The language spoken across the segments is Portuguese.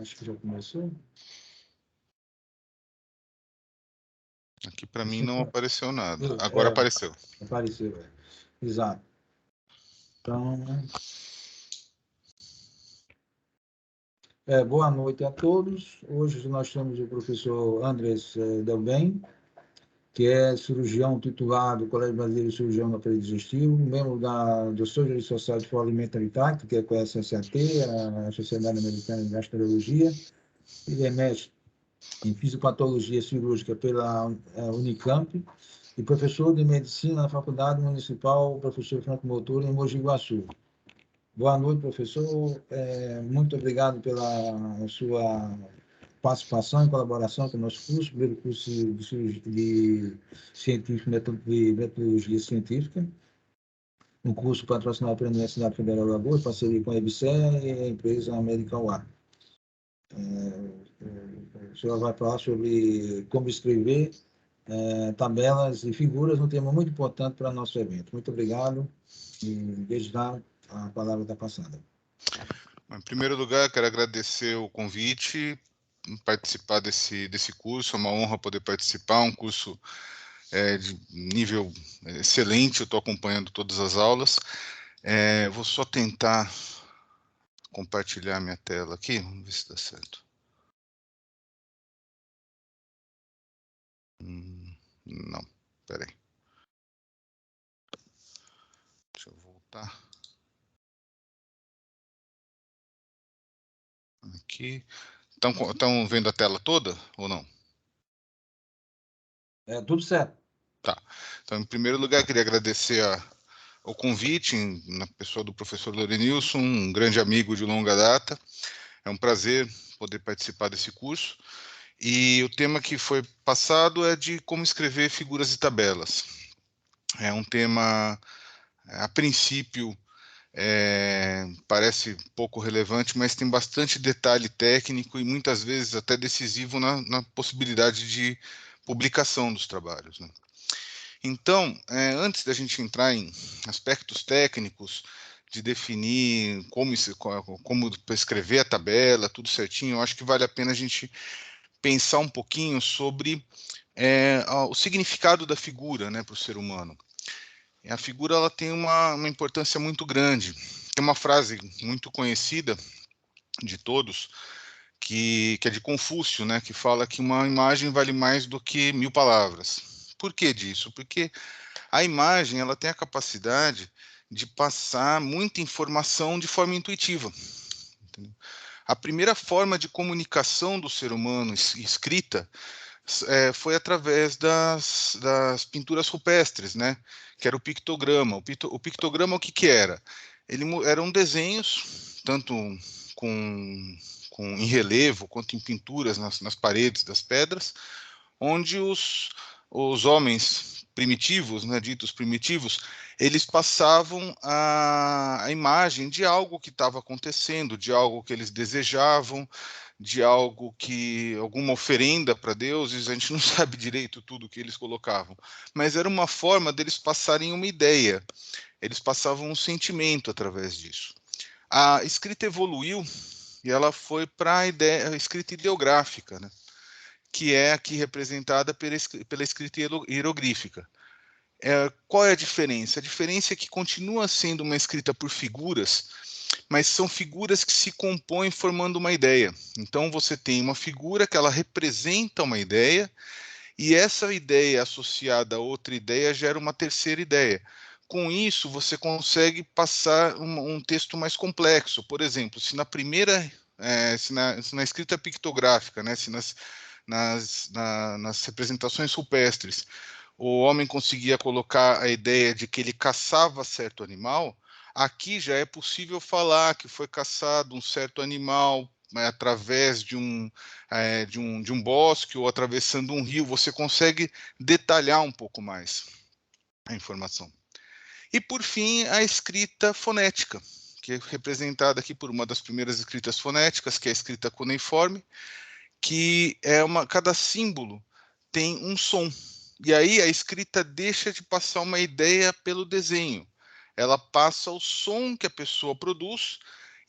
Acho que já começou. Aqui para mim não apareceu nada. Agora É, apareceu. apareceu, exato. Então, boa noite a todos. Hoje nós temos o professor Andrés Delbem, que é cirurgião titular do Colégio Brasileiro de Cirurgião do Aparelho Digestivo, membro da Surgery Society for Alimentary Tract, que é com a SSAT, a Sociedade Americana de Gastroenterologia. Ele é mestre em fisiopatologia cirúrgica pela Unicamp e professor de medicina na Faculdade Municipal Professor Franco Motor, em Mogi Guaçu. Boa noite, professor. Muito obrigado pela sua participação e colaboração com o nosso curso, primeiro curso de metodologia científica, um curso patrocinado pela Universidade Federal de Alagoas, parceria com a EBSER e a empresa Medical War. O senhor vai falar sobre como escrever tabelas e figuras, um tema muito importante para o nosso evento. Muito obrigado e desde já a palavra está passada. Em primeiro lugar, quero agradecer o convite, participar desse curso, é uma honra poder participar, um curso de nível excelente, eu estou acompanhando todas as aulas. Vou só tentar compartilhar minha tela aqui, vamos ver se dá certo. Não, peraí. Deixa eu voltar. Aqui. Estão vendo a tela toda ou não? Tudo certo. Tá. Então, em primeiro lugar, queria agradecer o convite, na pessoa do professor Lorenilson, um grande amigo de longa data. É um prazer poder participar desse curso. E o tema que foi passado é de como escrever figuras e tabelas. É um tema, a princípio, parece pouco relevante, mas tem bastante detalhe técnico e muitas vezes até decisivo na possibilidade de publicação dos trabalhos, né? Então, antes da gente entrar em aspectos técnicos, de definir como escrever a tabela, tudo certinho, eu acho que vale a pena a gente pensar um pouquinho sobre o significado da figura, né, para o ser humano. A figura ela tem uma importância muito grande. Tem uma frase muito conhecida de todos, que é de Confúcio, né, que fala que uma imagem vale mais do que 1000 palavras. Por que disso? Porque a imagem ela tem a capacidade de passar muita informação de forma intuitiva. Entendeu? A primeira forma de comunicação do ser humano escrita foi através das pinturas rupestres, né? Que era o pictograma. O pictograma o que era? Eram desenhos, tanto em relevo quanto em pinturas nas paredes das pedras, onde os homens primitivos, né, ditos primitivos, eles passavam a imagem de algo que estava acontecendo, de algo que eles desejavam, de algo que alguma oferenda para deuses, a gente não sabe direito tudo que eles colocavam, mas era uma forma deles passarem uma ideia, eles passavam um sentimento através disso. A escrita evoluiu e ela foi para a escrita ideográfica, né? Que é aqui representada pela escrita hieroglyphica. Qual é a diferença? A diferença é que continua sendo uma escrita por figuras, mas são figuras que se compõem formando uma ideia. Então você tem uma figura que ela representa uma ideia, e essa ideia associada a outra ideia gera uma terceira ideia. Com isso, você consegue passar um texto mais complexo. Por exemplo, se na primeira, se na escrita pictográfica, né, se nas representações rupestres, o homem conseguia colocar a ideia de que ele caçava certo animal, aqui já é possível falar que foi caçado um certo animal através de um bosque ou atravessando um rio. Você consegue detalhar um pouco mais a informação. E, por fim, a escrita fonética, que é representada aqui por uma das primeiras escritas fonéticas, que é a escrita cuneiforme, que cada símbolo tem um som. E aí a escrita deixa de passar uma ideia pelo desenho. Ela passa o som que a pessoa produz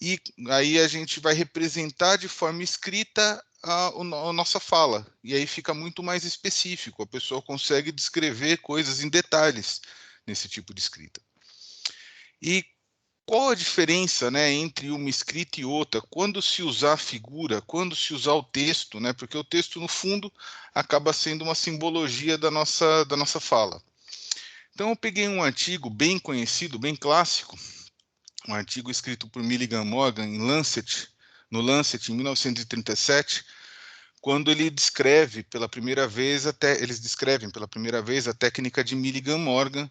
e aí a gente vai representar de forma escrita a nossa fala, e aí fica muito mais específico, a pessoa consegue descrever coisas em detalhes nesse tipo de escrita. E qual a diferença, né, entre uma escrita e outra? Quando se usar a figura, quando se usar o texto, né? Porque o texto, no fundo, acaba sendo uma simbologia da nossa fala. Então, eu peguei um artigo bem conhecido, bem clássico, um artigo escrito por Milligan Morgan em Lancet, no Lancet, em 1937, quando ele descreve pela primeira vez, eles descrevem pela primeira vez a técnica de Milligan Morgan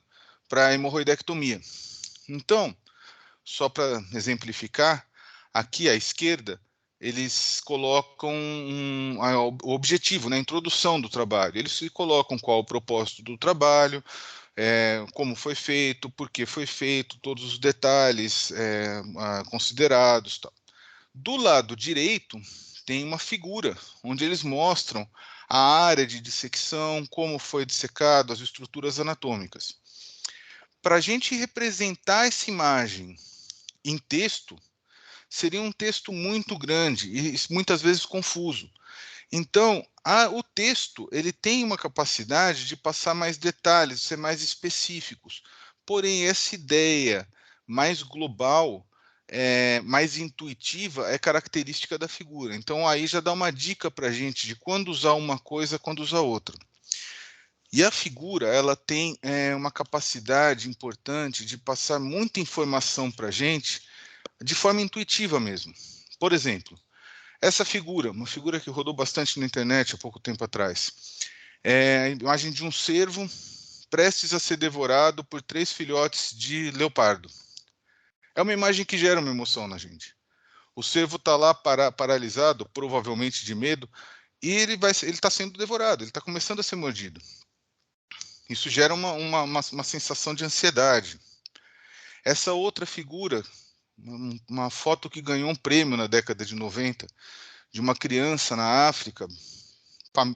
para a hemorroidectomia. Então, só para exemplificar, aqui à esquerda, eles colocam o objetivo, né, a introdução do trabalho. Eles se colocam qual o propósito do trabalho, como foi feito, por que foi feito, todos os detalhes considerados. Tal. Do lado direito, tem uma figura, onde eles mostram a área de dissecção, como foi dissecado, as estruturas anatômicas. Para a gente representar essa imagem em texto, seria um texto muito grande e muitas vezes confuso. Então, o texto ele tem uma capacidade de passar mais detalhes, ser mais específicos. Porém, essa ideia mais global, mais intuitiva, é característica da figura. Então, aí já dá uma dica para a gente de quando usar uma coisa, quando usar outra. E a figura, ela tem uma capacidade importante de passar muita informação para a gente de forma intuitiva mesmo. Por exemplo, essa figura, uma figura que rodou bastante na internet há pouco tempo atrás, é a imagem de um cervo prestes a ser devorado por 3 filhotes de leopardo. É uma imagem que gera uma emoção na gente. O cervo está lá paralisado, provavelmente de medo, e ele está sendo devorado, ele está começando a ser mordido. Isso gera uma sensação de ansiedade. Essa outra figura, uma foto que ganhou um prêmio na década de 90, de uma criança na África,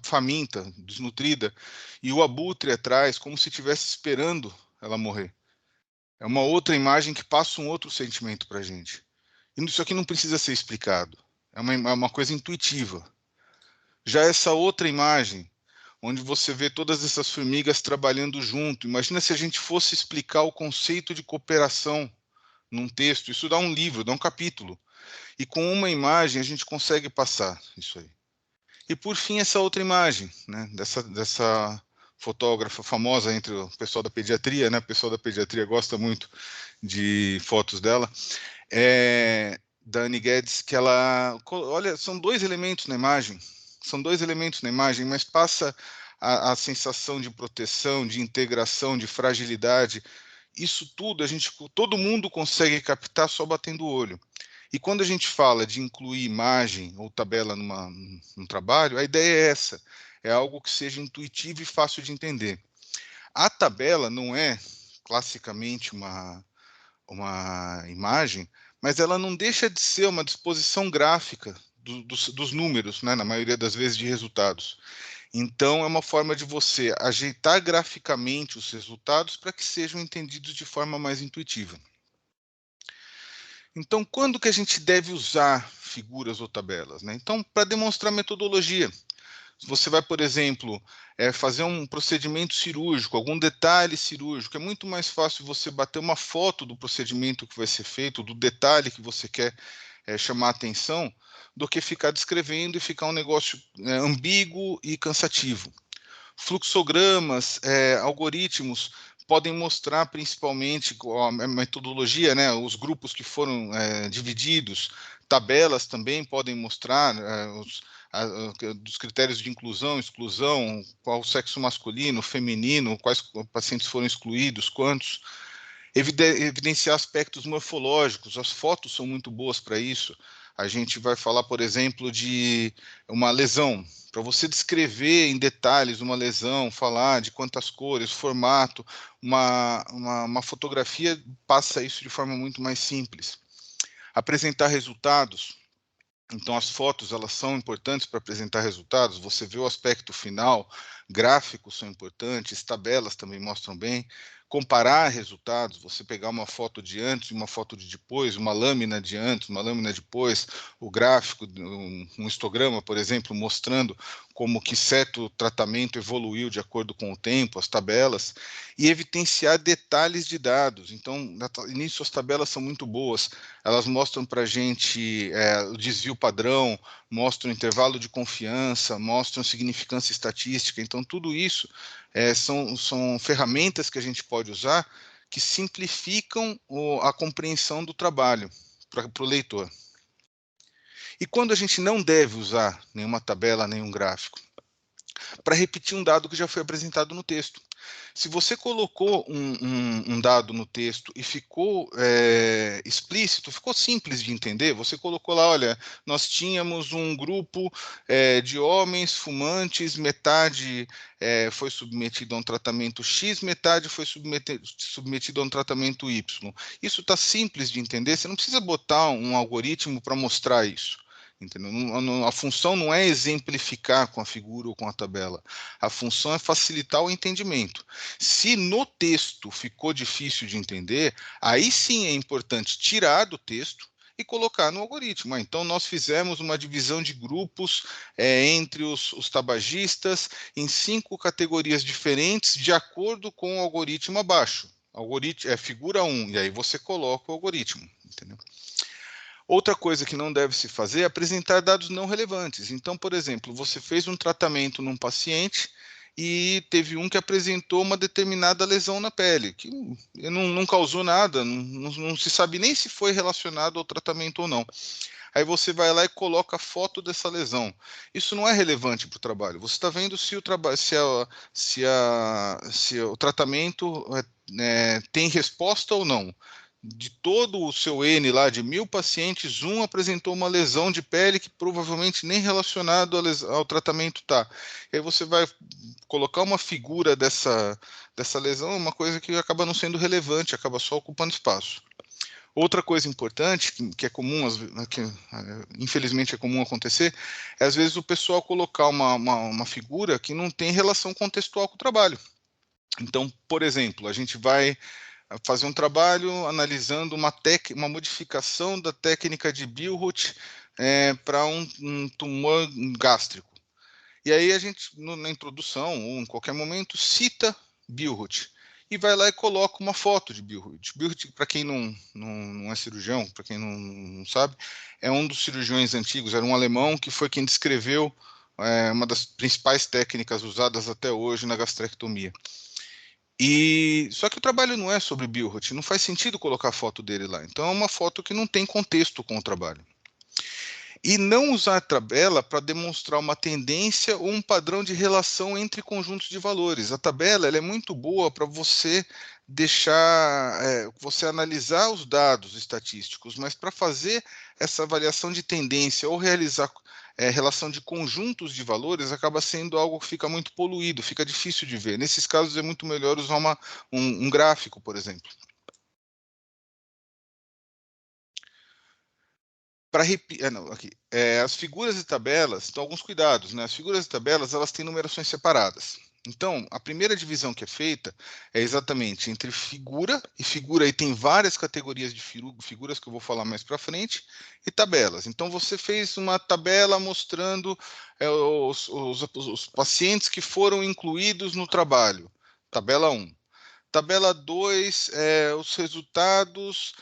faminta, desnutrida, e o abutre atrás, como se estivesse esperando ela morrer. É uma outra imagem que passa um outro sentimento para a gente. E isso aqui não precisa ser explicado. É uma coisa intuitiva. Já essa outra imagem, onde você vê todas essas formigas trabalhando junto, imagina se a gente fosse explicar o conceito de cooperação num texto. Isso dá um livro, dá um capítulo. E com uma imagem a gente consegue passar isso aí. E por fim, essa outra imagem, né, dessa fotógrafa famosa entre o pessoal da pediatria, né, o pessoal da pediatria gosta muito de fotos dela, da Annie Guedes, que ela, olha, são 2 elementos na imagem, mas passa a sensação de proteção, de integração, de fragilidade. Isso tudo todo mundo consegue captar só batendo o olho. E quando a gente fala de incluir imagem ou tabela num trabalho, a ideia é essa, é algo que seja intuitivo e fácil de entender. A tabela não é classicamente uma imagem, mas ela não deixa de ser uma disposição gráfica dos números, né, na maioria das vezes de resultados. Então, é uma forma de você ajeitar graficamente os resultados para que sejam entendidos de forma mais intuitiva. Então, quando que a gente deve usar figuras ou tabelas, né? Então, para demonstrar metodologia. Você vai, por exemplo, fazer um procedimento cirúrgico, algum detalhe cirúrgico. É muito mais fácil você bater uma foto do procedimento que vai ser feito, do detalhe que você quer chamar a atenção, do que ficar descrevendo e ficar um negócio ambíguo e cansativo. Fluxogramas, algoritmos podem mostrar principalmente a metodologia, né, os grupos que foram divididos, tabelas também podem mostrar dos critérios de inclusão, exclusão, qual o sexo masculino, feminino, quais pacientes foram excluídos, quantos, evidenciar aspectos morfológicos, as fotos são muito boas para isso. A gente vai falar, por exemplo, de uma lesão, para você descrever em detalhes uma lesão, falar de quantas cores, formato, uma fotografia passa isso de forma muito mais simples. Apresentar resultados. Então, as fotos elas são importantes para apresentar resultados. Você vê o aspecto final, gráficos são importantes, tabelas também mostram bem. comparar resultados, você pegar uma foto de antes e uma foto de depois, uma lâmina de antes, uma lâmina depois, o gráfico, um histograma, por exemplo, mostrando como que certo tratamento evoluiu de acordo com o tempo, as tabelas, e evidenciar detalhes de dados. Então, nisso as tabelas são muito boas, elas mostram para a gente o desvio padrão, mostram o intervalo de confiança, mostram significância estatística. Então, tudo isso são ferramentas que a gente pode usar que simplificam a compreensão do trabalho para o leitor. E quando a gente não deve usar nenhuma tabela, nenhum gráfico? Para repetir um dado que já foi apresentado no texto. Se você colocou um dado no texto e ficou explícito, ficou simples de entender, você colocou lá, olha, nós tínhamos um grupo de homens fumantes, metade foi submetido a um tratamento X, metade foi submetido a um tratamento Y. Isso está simples de entender, você não precisa botar um algoritmo para mostrar isso. Entendeu? A função não é exemplificar com a figura ou com a tabela. A função é facilitar o entendimento. Se no texto ficou difícil de entender, aí sim é importante tirar do texto e colocar no algoritmo. Então, nós fizemos uma divisão de grupos entre os tabagistas em 5 categorias diferentes, de acordo com o algoritmo abaixo. Figura 1, e aí você coloca o algoritmo. Entendeu? Outra coisa que não deve se fazer é apresentar dados não relevantes. Então, por exemplo, você fez um tratamento num paciente e teve um que apresentou uma determinada lesão na pele, que não causou nada, não se sabe nem se foi relacionado ao tratamento ou não. Aí você vai lá e coloca a foto dessa lesão. Isso não é relevante para o trabalho. Você está vendo se o tratamento tem resposta ou não. De todo o seu N lá, de 1000 pacientes, um apresentou uma lesão de pele que provavelmente nem relacionado ao tratamento está. E aí você vai colocar uma figura dessa lesão, uma coisa que acaba não sendo relevante, acaba só ocupando espaço. Outra coisa importante, que é comum, infelizmente é comum acontecer, é às vezes o pessoal colocar uma figura que não tem relação contextual com o trabalho. Então, por exemplo, a gente vai fazer um trabalho analisando uma modificação da técnica de Billroth para um tumor gástrico. E aí a gente, na introdução ou em qualquer momento, cita Billroth e vai lá e coloca uma foto de Billroth. Billroth, para quem não é cirurgião, para quem não sabe, é um dos cirurgiões antigos, era um alemão que foi quem descreveu uma das principais técnicas usadas até hoje na gastrectomia. Só que o trabalho não é sobre Billroth, não faz sentido colocar a foto dele lá. Então é uma foto que não tem contexto com o trabalho. E não usar a tabela para demonstrar uma tendência ou um padrão de relação entre conjuntos de valores. A tabela ela é muito boa para você você analisar os dados estatísticos, mas para fazer essa avaliação de tendência ou realizar relação de conjuntos de valores acaba sendo algo que fica muito poluído, fica difícil de ver. Nesses casos é muito melhor usar um gráfico, por exemplo. As figuras e tabelas, então alguns cuidados, né? As figuras e tabelas elas têm numerações separadas. Então, a primeira divisão que é feita é exatamente entre figura, e figura aí tem várias categorias de figuras que eu vou falar mais para frente, e tabelas. Então, você fez uma tabela mostrando os pacientes que foram incluídos no trabalho, tabela 1. Tabela 2, os resultados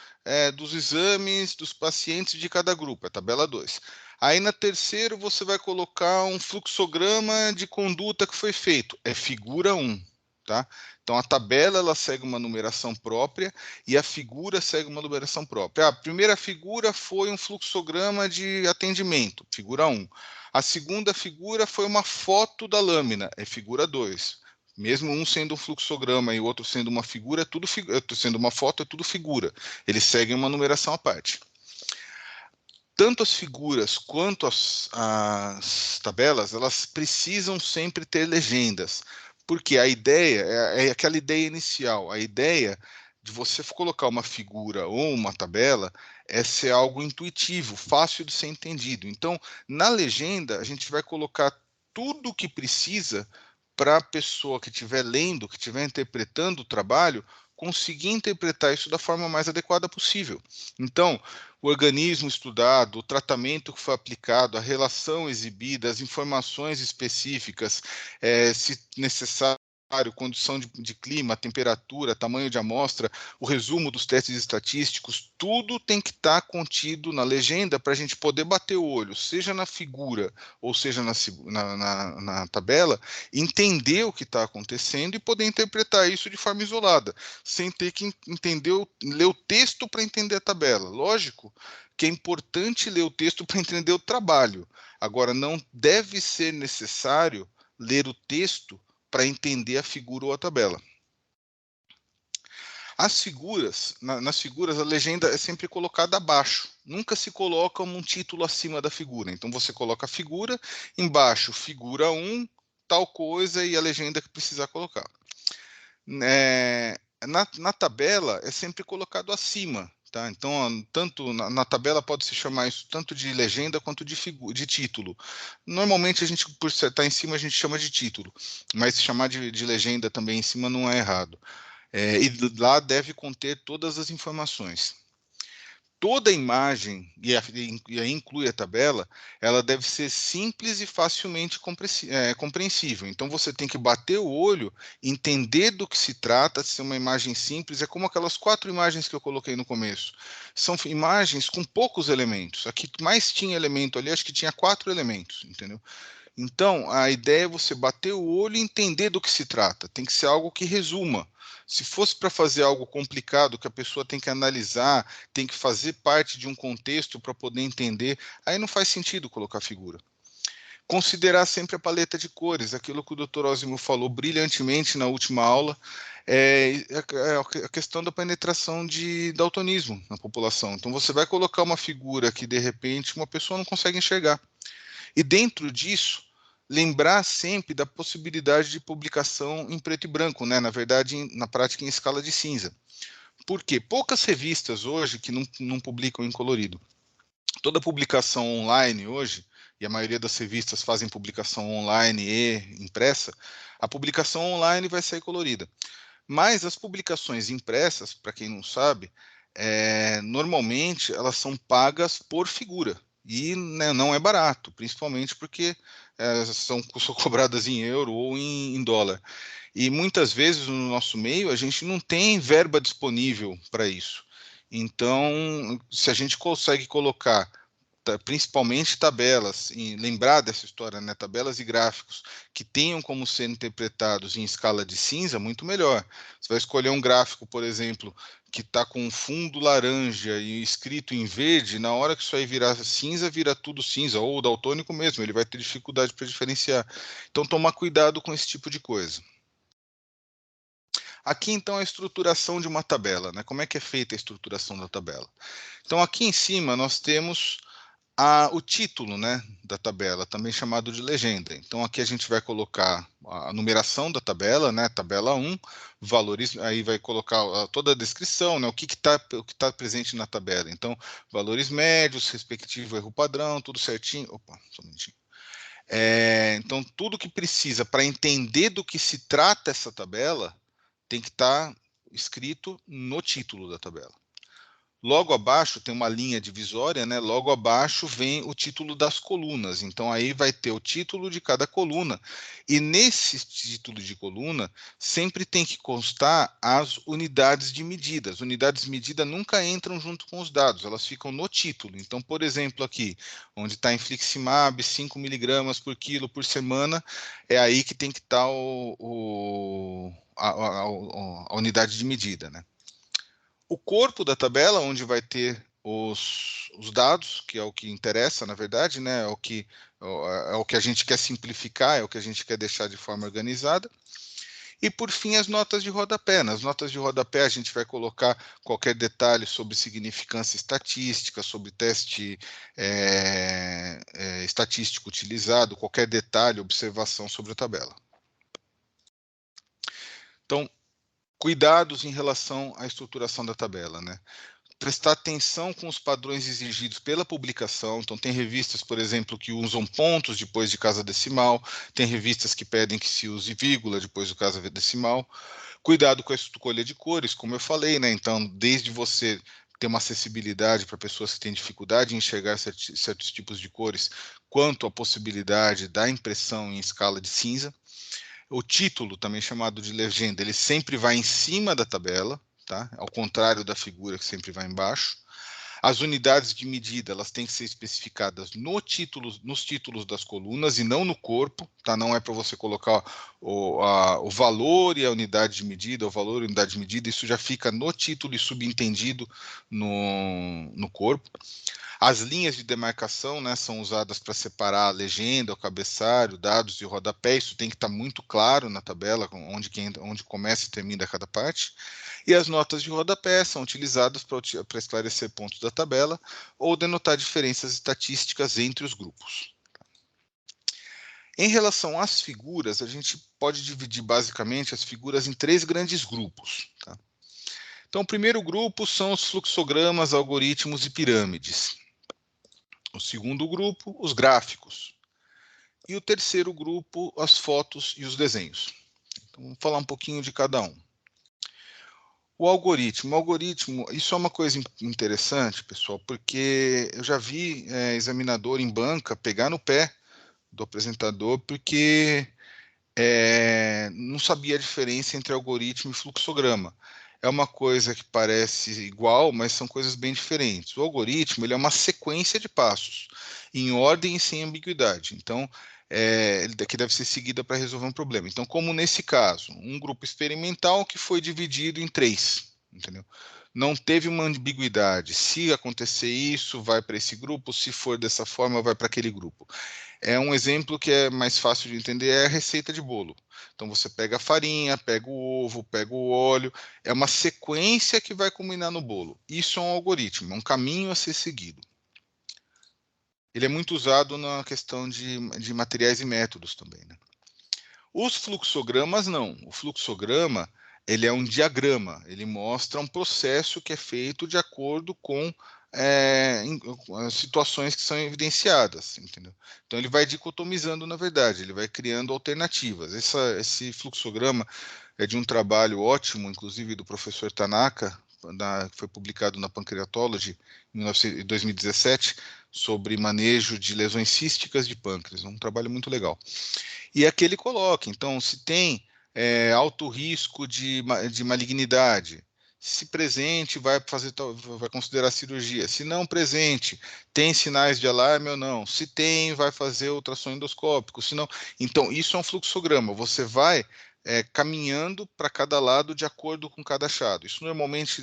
dos exames dos pacientes de cada grupo, é tabela 2. Aí na terceira você vai colocar um fluxograma de conduta que foi feito, é figura 1. Tá? Então a tabela ela segue uma numeração própria e a figura segue uma numeração própria. A primeira figura foi um fluxograma de atendimento, figura 1. A segunda figura foi uma foto da lâmina, é figura 2. Mesmo um sendo um fluxograma e o outro sendo uma figura, sendo uma foto, é tudo figura. Eles seguem uma numeração à parte. Tanto as figuras quanto as tabelas, elas precisam sempre ter legendas, porque a ideia é aquela ideia inicial. A ideia de você colocar uma figura ou uma tabela é ser algo intuitivo, fácil de ser entendido. Então, na legenda, a gente vai colocar tudo o que precisa para a pessoa que estiver lendo, que estiver interpretando o trabalho, conseguir interpretar isso da forma mais adequada possível. Então, o organismo estudado, o tratamento que foi aplicado, a relação exibida, as informações específicas, se necessário, condição de clima, temperatura, tamanho de amostra, o resumo dos testes estatísticos, tudo tem que estar contido na legenda para a gente poder bater o olho, seja na figura ou seja na tabela, entender o que está acontecendo e poder interpretar isso de forma isolada, sem ter que ler o texto para entender a tabela. Lógico que é importante ler o texto para entender o trabalho. Agora, não deve ser necessário ler o texto para entender a figura ou a tabela. As figuras, nas figuras, a legenda é sempre colocada abaixo. Nunca se coloca um título acima da figura. Então, você coloca a figura, embaixo, figura 1, tal coisa, e a legenda que precisar colocar. Na tabela, é sempre colocado acima. Tá? Então, tanto na tabela pode se chamar isso tanto de legenda quanto de título. Normalmente, a gente, por estar em cima, a gente chama de título, mas se chamar de legenda também em cima não é errado. E lá deve conter todas as informações. Toda imagem, e aí inclui a tabela, ela deve ser simples e facilmente compreensível. Então, você tem que bater o olho, entender do que se trata, se é uma imagem simples, é como aquelas 4 imagens que eu coloquei no começo. São imagens com poucos elementos. Aqui mais tinha elemento ali, acho que tinha 4 elementos, entendeu? Então, a ideia é você bater o olho e entender do que se trata. Tem que ser algo que resuma. Se fosse para fazer algo complicado, que a pessoa tem que analisar, tem que fazer parte de um contexto para poder entender, aí não faz sentido colocar figura. Considerar sempre a paleta de cores, aquilo que o Dr. Osimo falou brilhantemente na última aula, é a questão da penetração de daltonismo na população. Então, você vai colocar uma figura que, de repente, uma pessoa não consegue enxergar. E dentro disso, lembrar sempre da possibilidade de publicação em preto e branco, né? Na verdade, na prática, em escala de cinza. Por quê? Poucas revistas hoje que não publicam em colorido. Toda publicação online hoje, e a maioria das revistas fazem publicação online e impressa, a publicação online vai sair colorida. Mas as publicações impressas, para quem não sabe, normalmente elas são pagas por figura. E, né, não é barato, principalmente porque são cobradas em euro ou em dólar. E muitas vezes no nosso meio a gente não tem verba disponível para isso. Então, se a gente consegue colocar principalmente tabelas, e lembrar dessa história, né, tabelas e gráficos que tenham como ser interpretados em escala de cinza, muito melhor. Você vai escolher um gráfico, por exemplo, que está com um fundo laranja e escrito em verde, na hora que isso aí virar cinza, vira tudo cinza, ou daltônico mesmo, ele vai ter dificuldade para diferenciar. Então, tomar cuidado com esse tipo de coisa. Aqui, então, a estruturação de uma tabela, né? Como é que é feita a estruturação da tabela? Então, aqui em cima, nós temos o título, né, da tabela, também chamado de legenda. Então, aqui a gente vai colocar a numeração da tabela, né, tabela 1, valores, aí vai colocar toda a descrição, né, o que tá presente na tabela. Então, valores médios, respectivo erro padrão, tudo certinho. Opa, só um minutinho. Então, tudo que precisa para entender do que se trata essa tabela tem que estar escrito no título da tabela. Logo abaixo tem uma linha divisória, né? Logo abaixo vem o título das colunas. Então aí vai ter o título de cada coluna. E nesse título de coluna sempre tem que constar as unidades de medida. As unidades de medida nunca entram junto com os dados, elas ficam no título. Então, por exemplo, aqui, onde está infliximab, 5 miligramas por quilo por semana, é aí que tem que estar a unidade de medida, né? O corpo da tabela, onde vai ter os dados, que é o que interessa, na verdade, né? É o que a gente quer simplificar, é o que a gente quer deixar de forma organizada. E, por fim, as notas de rodapé. Nas notas de rodapé, a gente vai colocar qualquer detalhe sobre significância estatística, sobre teste estatístico utilizado, qualquer detalhe, observação sobre a tabela. Então, cuidados em relação à estruturação da tabela, né? prestar atenção com os padrões exigidos pela publicação. Então, tem revistas, por exemplo, que usam pontos depois de casa decimal, tem revistas que pedem que se use vírgula depois do casa decimal. Cuidado com a escolha de cores, como eu falei, né? Então, desde você ter uma acessibilidade para pessoas que têm dificuldade em enxergar certos tipos de cores, quanto a possibilidade da impressão em escala de cinza. O título, também chamado de legenda, ele sempre vai em cima da tabela, tá? Ao contrário da figura que sempre vai embaixo. As unidades de medida, elas têm que ser especificadas nos títulos das colunas e não no corpo, tá? Não é para você colocar o valor e a unidade de medida, o valor e a unidade de medida, isso já fica no título e subentendido no corpo. As linhas de demarcação, né, são usadas para separar a legenda, o cabeçalho, dados e o rodapé. Isso tem que estar muito claro na tabela, onde começa e termina cada parte. E as notas de rodapé são utilizadas para esclarecer pontos da tabela ou denotar diferenças estatísticas entre os grupos. Em relação às figuras, a gente pode dividir basicamente as figuras em 3 grandes grupos. Tá? Então, o primeiro grupo são os fluxogramas, algoritmos e pirâmides. O segundo grupo, os gráficos. E o terceiro grupo, as fotos e os desenhos. Então, vamos falar um pouquinho de cada um. O algoritmo, isso é uma coisa interessante, pessoal, porque eu já vi examinador em banca pegar no pé do apresentador porque não sabia a diferença entre algoritmo e fluxograma. É uma coisa que parece igual, mas são coisas bem diferentes. O algoritmo, ele é uma sequência de passos, em ordem e sem ambiguidade. Então, ele daqui deve ser seguida para resolver um problema. Então, como nesse caso, um grupo experimental que foi dividido em 3, entendeu? Não teve uma ambiguidade. Se acontecer isso, vai para esse grupo. Se for dessa forma, vai para aquele grupo. Um exemplo que é mais fácil de entender é a receita de bolo. Então você pega a farinha, pega o ovo, pega o óleo, é uma sequência que vai culminar no bolo. Isso é um algoritmo, é um caminho a ser seguido. Ele é muito usado na questão de materiais e métodos também, né? Os fluxogramas não. O fluxograma, ele é um diagrama, ele mostra um processo que é feito de acordo com situações que são evidenciadas, entendeu? Então ele vai dicotomizando, na verdade, ele vai criando alternativas. Esse fluxograma é de um trabalho ótimo, inclusive do professor Tanaka, que foi publicado na Pancreatology em 2017, sobre manejo de lesões císticas de pâncreas. Um trabalho muito legal. E aqui ele coloca, então, se tem alto risco de malignidade, se presente, vai considerar cirurgia. Se não presente, tem sinais de alarme ou não. Se tem, vai fazer ultrassom endoscópico. Se não, então, isso é um fluxograma. Você vai caminhando para cada lado de acordo com cada achado. Isso normalmente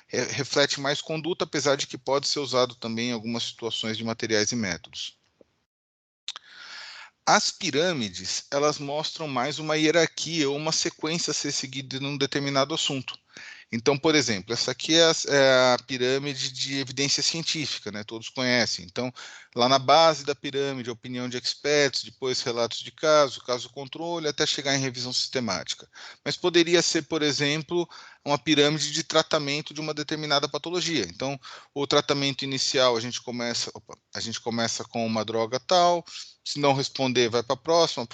reflete mais conduta, apesar de que pode ser usado também em algumas situações de materiais e métodos. As pirâmides, elas mostram mais uma hierarquia ou uma sequência a ser seguida em um determinado assunto. Então, por exemplo, essa aqui é a pirâmide de evidência científica, né? Todos conhecem. Então, lá na base da pirâmide, a opinião de experts, depois relatos de caso controle, até chegar em revisão sistemática. Mas poderia ser, por exemplo, uma pirâmide de tratamento de uma determinada patologia. Então, o tratamento inicial, a gente começa com uma droga tal, se não responder, vai para a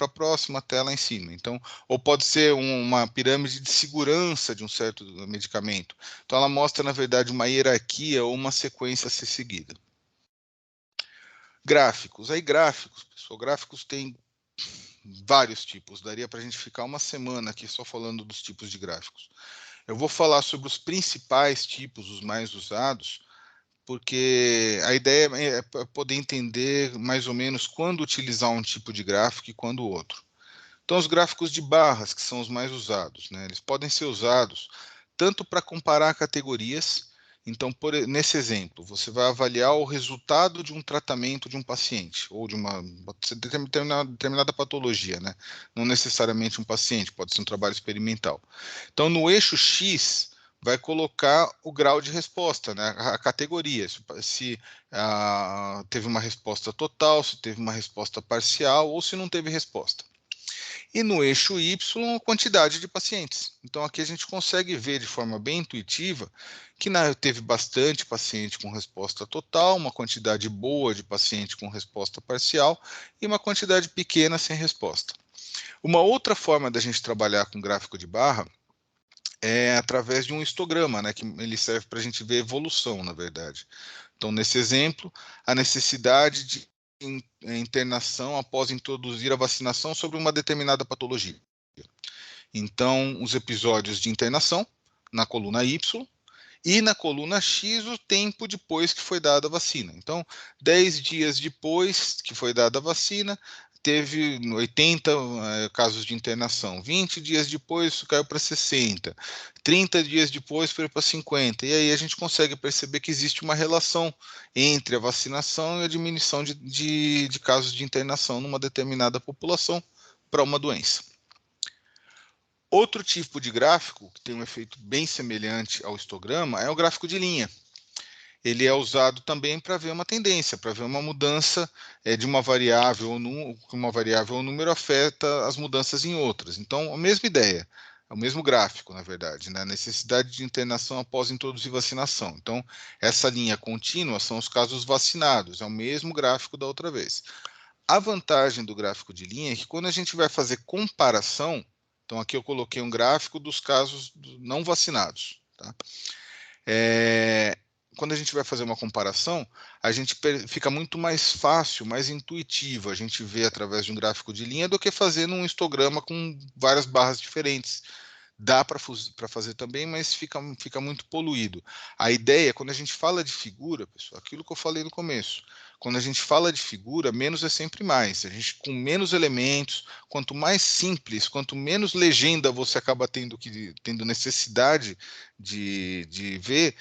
próxima, até lá em cima. Então, ou pode ser uma pirâmide de segurança de um certo medicamento. Então, ela mostra, na verdade, uma hierarquia ou uma sequência a ser seguida. Gráficos. Aí, pessoal, gráficos tem vários tipos. Daria para a gente ficar uma semana aqui só falando dos tipos de gráficos. Eu vou falar sobre os principais tipos, os mais usados, porque a ideia é poder entender mais ou menos quando utilizar um tipo de gráfico e quando o outro. Então, os gráficos de barras, que são os mais usados, né? Eles podem ser usados tanto para comparar categorias. Então, nesse exemplo, você vai avaliar o resultado de um tratamento de um paciente, ou de uma determinada patologia, né? Não necessariamente um paciente, pode ser um trabalho experimental. Então, no eixo X, vai colocar o grau de resposta, né? A categoria, se teve uma resposta total, se teve uma resposta parcial, ou se não teve resposta. e no eixo Y a quantidade de pacientes. Então aqui a gente consegue ver de forma bem intuitiva que teve bastante paciente com resposta total, uma quantidade boa de paciente com resposta parcial e uma quantidade pequena sem resposta. Uma outra forma da gente trabalhar com gráfico de barra é através de um histograma, né, que ele serve para a gente ver evolução, na verdade. Então, nesse exemplo, a necessidade de internação após introduzir a vacinação sobre uma determinada patologia. Então, os episódios de internação, na coluna Y, e na coluna X, o tempo depois que foi dada a vacina. Então, 10 dias depois que foi dada a vacina, teve 80 casos de internação. 20 dias depois, isso caiu para 60. 30 dias depois, foi para 50. E aí a gente consegue perceber que existe uma relação entre a vacinação e a diminuição de casos de internação numa determinada população para uma doença. Outro tipo de gráfico, que tem um efeito bem semelhante ao histograma, é o gráfico de linha. Ele é usado também para ver uma tendência, para ver uma mudança de uma variável ou número afeta as mudanças em outras. Então, a mesma ideia, o mesmo gráfico, na verdade, né? A necessidade de internação após introduzir vacinação. Então, essa linha contínua são os casos vacinados, é o mesmo gráfico da outra vez. A vantagem do gráfico de linha é que quando a gente vai fazer comparação, então aqui eu coloquei um gráfico dos casos não vacinados, tá? Quando a gente vai fazer uma comparação, a gente fica muito mais fácil, mais intuitivo a gente vê através de um gráfico de linha do que fazer num histograma com várias barras diferentes. Dá para fazer também, mas fica muito poluído. A ideia, quando a gente fala de figura, pessoal, aquilo que eu falei no começo, quando a gente fala de figura, menos é sempre mais. A gente, com menos elementos, quanto mais simples, quanto menos legenda você acaba tendo necessidade de ver,